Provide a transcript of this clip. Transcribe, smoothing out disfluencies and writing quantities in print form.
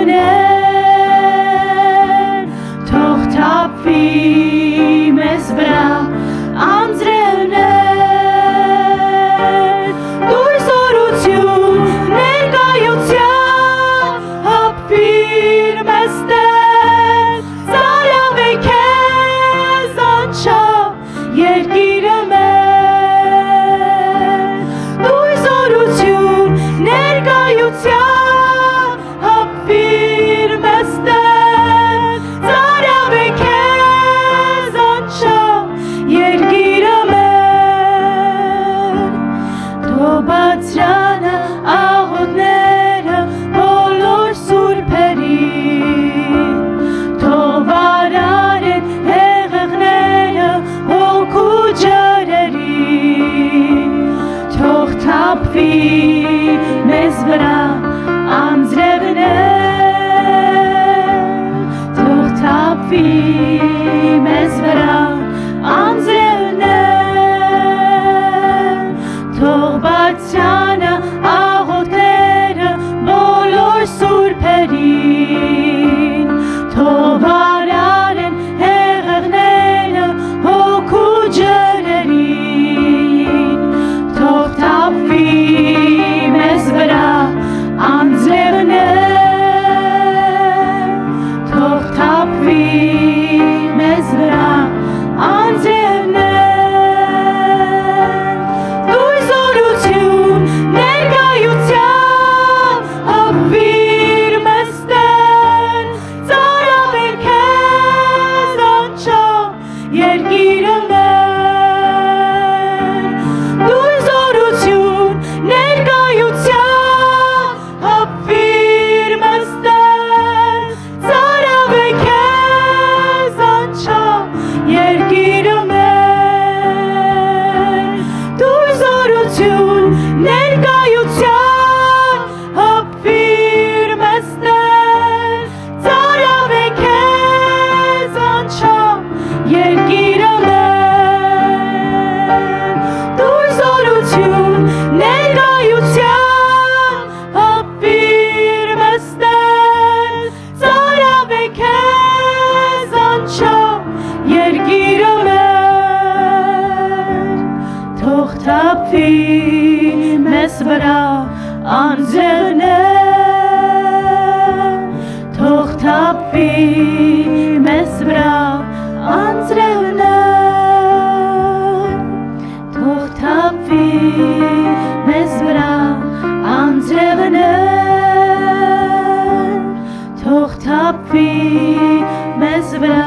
անձրևներ, թող թափվի մեզ վրա անձրևներ, դուր զորություն ներկայության, հապվիր մեզ Տեր, ծարավ է քեզ անչափ երկիրը մեր, դուր զորություն ներկայության, հապվիր մեզ Տեր, ծարավ է քեզ անչափ երկիրը մեր, թող բարձրանա աղոթները բոլոր սուրբերին, թող վարարեն հեղեղները հոգու ջրերին, թող թափվի մեզ վրա անձրևներ, թող թափվի մեզ վրա անձրևներ, թող բարձրանա աղոթները բոլոր սուրբերին, թող վարարեն հեղեղները հոգու ջրերին, թող թափվի մեզ վրա անձրևներ, թող թափվի մեզ վրա անձրևներ, դուր զորություն ներկայության, հապվիր մեզ Տեր, ծարավ է քեզ անչափ երկիրը մեր, դուր զորություն ներկայության, հապվիր մեզ Տեր, ծարավ է քեզ անչափ երկիրը մեր, դուր զորություն ներկայության, հապվիր մեզ Տեր, ծարավ է քեզ անչափ երկիրը մեր, դուր զորություն ներկայության, հապվիր մեզ Տեր, ծարավ է քեզ անչափ երկիրը մեր, թող թափվի մեզ վրա անձրևներ, թող թափվի մեզ վրա անձրևներ, թող թափվի մեզ վրա անձրևներ, թող թափվի մեզ վրա